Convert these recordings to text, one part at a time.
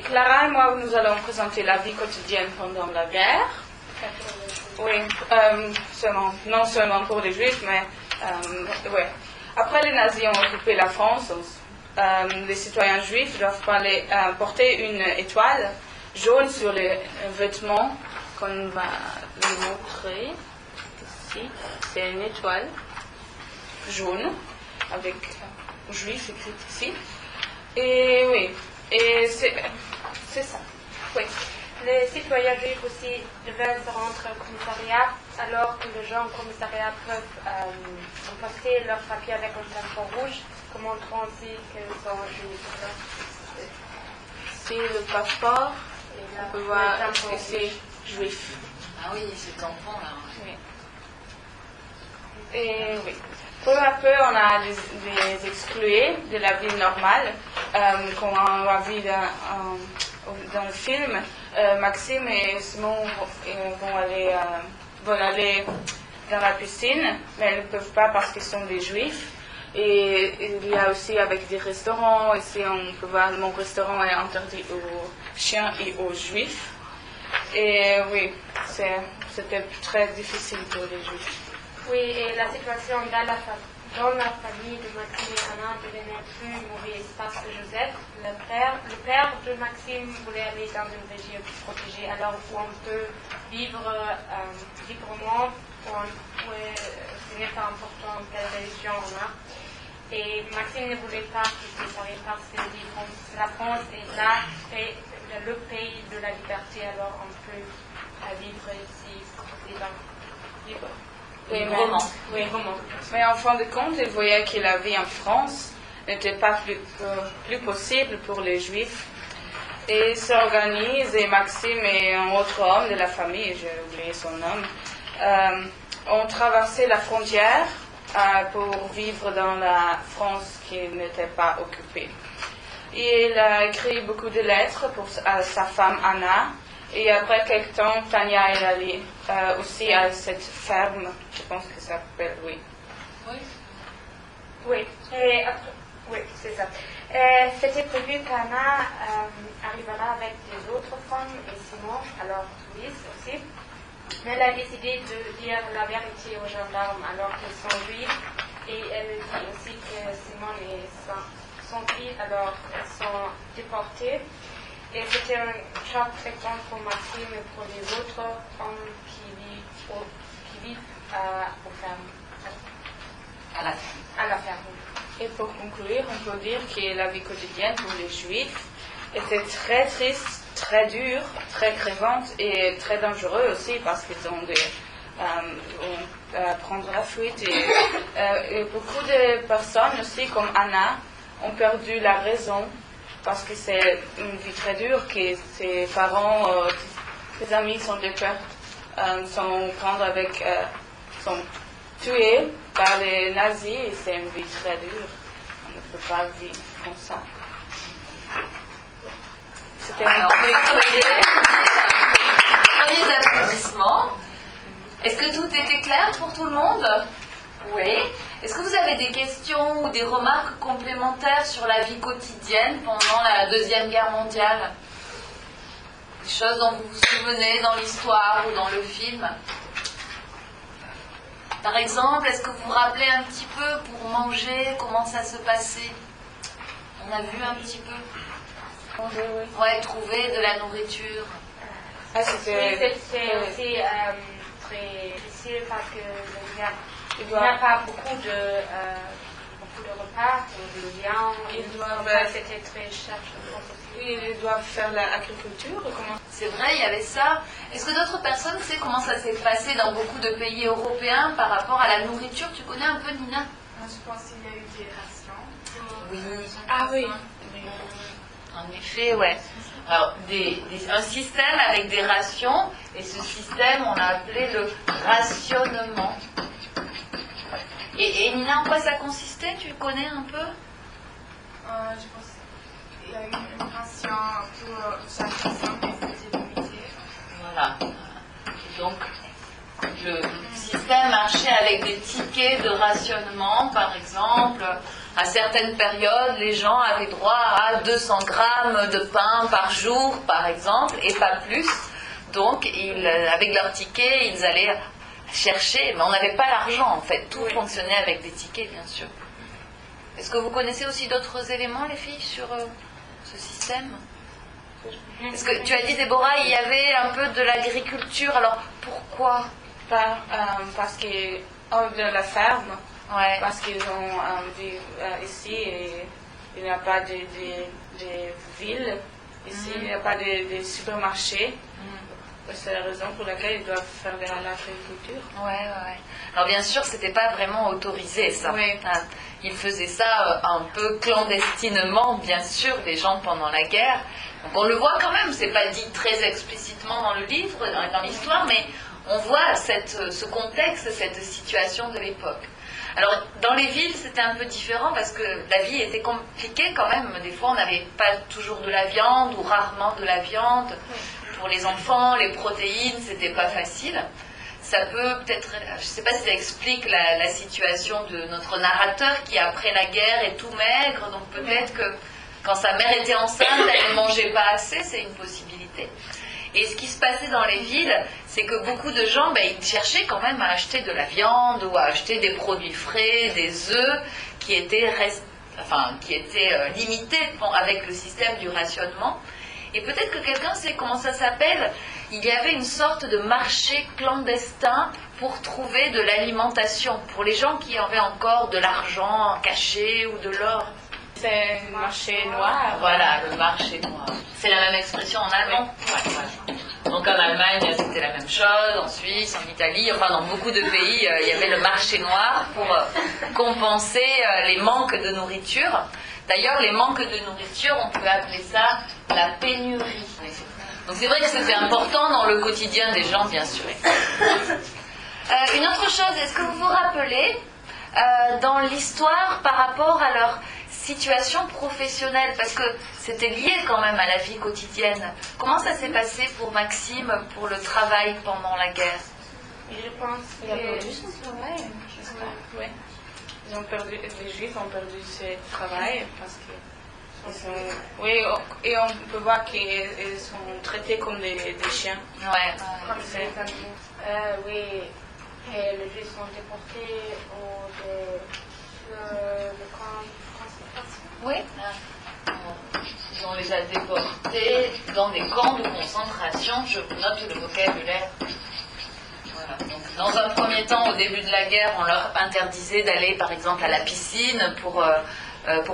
Clara et moi, nous allons présenter la vie quotidienne pendant la guerre. Oui, non seulement pour les Juifs, mais ouais. Après, les nazis ont occupé la France. Les citoyens juifs doivent porter une étoile jaune sur les vêtements qu'on va vous montrer ici. C'est une étoile jaune avec juif écrit ici. Et oui, et c'est ça. Oui. Les citoyens juifs aussi devaient se rendre au commissariat, alors que les gens au commissariat peuvent emporter leur papier avec un tampon rouge, comme montrant aussi qu'ils sont juifs. C'est le passeport, on peut voir que c'est juif. Ah oui, ce tampon là. Oui. Et oui. Peu à peu, on a les exclués de la vie normale, comme on a vu dans le film. Maxime et Simon vont aller dans la piscine, mais ils ne peuvent pas parce qu'ils sont des juifs. Et il y a aussi avec des restaurants. Ici, on peut voir mon restaurant est interdit aux chiens et aux juifs. Et oui, c'était très difficile pour les juifs. Oui, et la situation dans la famille de Maxime et Anna devenait plus mauvaise parce que Joseph, le père de Maxime, voulait aller dans une région protégée, alors où on peut vivre librement, où ce n'est pas important quelle religion on a. Et Maxime ne voulait pas quitter Paris parce que la France est là, le pays de la liberté, alors on peut vivre ici libre. Oui, mais en fin de compte, il voyait que la vie en France n'était pas plus possible pour les Juifs. Et ils s'organisent, et Maxime et un autre homme de la famille, j'ai oublié son nom, ont traversé la frontière pour vivre dans la France qui n'était pas occupée. Et il a écrit beaucoup de lettres à sa femme Anna. Et après quelques temps, Tania est allée aussi à cette ferme, je pense que ça s'appelle, oui. Oui, et après, oui, c'est ça. C'était prévu qu'Anna arrivera avec des autres femmes et Simon, alors Louise aussi. Mais elle a décidé de dire la vérité aux gendarmes alors qu'ils sont juifs. Et elle dit aussi que Simon et son fils, alors, sont déportés. Et c'était un choc très grand pour Maxime et pour les autres hommes qui vivent aux fermes. À la ferme. Et pour conclure, on peut dire que la vie quotidienne pour les Juifs était très triste, très dure, très crevante et très dangereuse aussi parce qu'ils ont prendre la fuite. Et beaucoup de personnes aussi, comme Anna, ont perdu la raison parce que c'est une vie très dure, que ses parents, ses amis sont sont tués par les nazis et c'est une vie très dure. On ne peut pas vivre comme ça. C'était un Premiers applaudissements. Est-ce que tout était clair pour tout le monde? Oui. Est-ce que vous avez des questions ou des remarques complémentaires sur la vie quotidienne pendant la Deuxième Guerre mondiale? Des choses dont vous vous souvenez dans l'histoire ou dans le film? Par exemple, est-ce que vous vous rappelez un petit peu pour manger, comment ça se passait? On a vu un petit peu. Ouais, trouver de la nourriture. C'est aussi très difficile parce qu'il n'y a pas beaucoup de repas, de viande. C'était très cher. Ils doivent faire l'agriculture. C'est vrai, il y avait ça. Est-ce que d'autres personnes savent comment ça s'est passé dans beaucoup de pays européens par rapport à la nourriture? Tu connais un peu, Nina? Je pense qu'il y a eu des rations. Oui. Ah oui. En effet, ouais. Alors, un système avec des rations, et ce système, on l'a appelé le rationnement. Et Nina, en quoi ça consistait? Tu connais un peu? Je pense qu'il y a eu une ration pour chaque personne qui faisait limiter. Voilà. Et donc, le système marchait avec des tickets de rationnement, par exemple, À certaines périodes, les gens avaient droit à 200 grammes de pain par jour, par exemple, et pas plus. Donc, avec leur ticket, ils allaient chercher, mais on n'avait pas l'argent en fait. Tout fonctionnait avec des tickets, bien sûr. Est-ce que vous connaissez aussi d'autres éléments, les filles, sur ce système? Est-ce que tu as dit, Déborah, il y avait un peu de l'agriculture, alors pourquoi? Parce qu'ils ont de la ferme, parce qu'ils ont vu ici et il n'y a pas de villes, ici il n'y a pas de supermarchés. C'est la raison pour laquelle ils doivent faire de l'agriculture. Alors bien sûr, c'était pas vraiment autorisé ça. Ils faisaient ça un peu clandestinement, bien sûr, les gens pendant la guerre. Donc on le voit quand même, c'est pas dit très explicitement dans le livre, dans l'histoire, mais on voit ce contexte, cette situation de l'époque. Alors dans les villes, c'était un peu différent parce que la vie était compliquée quand même. Des fois, on n'avait pas toujours de la viande ou rarement de la viande. Pour les enfants, les protéines, c'était pas facile. Ça peut peut-être, je ne sais pas si ça explique la situation de notre narrateur qui après la guerre est tout maigre, donc peut-être que quand sa mère était enceinte, elle ne mangeait pas assez, c'est une possibilité. Et ce qui se passait dans les villes, c'est que beaucoup de gens, ils cherchaient quand même à acheter de la viande ou à acheter des produits frais, des œufs qui étaient limités avec le système du rationnement. Et peut-être que quelqu'un sait comment ça s'appelle. Il y avait une sorte de marché clandestin pour trouver de l'alimentation, pour les gens qui avaient encore de l'argent caché ou de l'or. C'est le marché noir. Voilà, le marché noir. C'est la même expression en allemand. Donc en Allemagne, c'était la même chose, en Suisse, en Italie, enfin dans beaucoup de pays, il y avait le marché noir pour compenser les manques de nourriture. D'ailleurs, les manques de nourriture, on peut appeler ça la pénurie. Donc c'est vrai que c'était important dans le quotidien des gens, bien sûr. Une autre chose, est-ce que vous vous rappelez, dans l'histoire par rapport à leur situation professionnelle, parce que c'était lié quand même à la vie quotidienne. Comment ça s'est passé pour Maxime, pour le travail pendant la guerre? Je pense qu'il a perdu son travail. Les Juifs ont perdu ce travail parce que et on peut voir qu'ils sont traités comme des chiens. Comme des animaux. Et les Juifs sont déportés sur le camp de concentration. On les a déportés dans des camps de concentration. Je vous note le vocabulaire. Donc, dans un premier temps, au début de la guerre, on leur interdisait d'aller, par exemple, à la piscine pour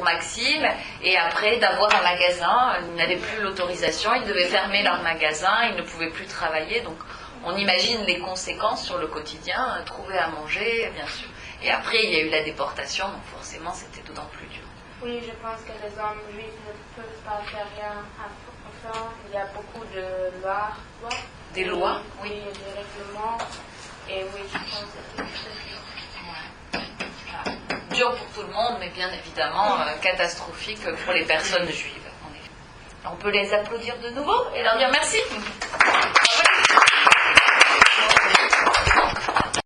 Maxime, et après d'avoir un magasin. Ils n'avaient plus l'autorisation, ils devaient fermer leur magasin, ils ne pouvaient plus travailler. Donc, on imagine les conséquences sur le quotidien, trouver à manger, bien sûr. Et après, il y a eu la déportation, donc forcément, c'était d'autant plus dur. Oui, je pense que les hommes juifs ne peuvent pas faire rien à faire. Il y a beaucoup de lois. Des lois, oui. Des règlements. Et oui, je pense que c'est dur. Dur pour tout le monde, mais bien évidemment catastrophique pour les personnes juives. On peut les applaudir de nouveau et leur dire merci.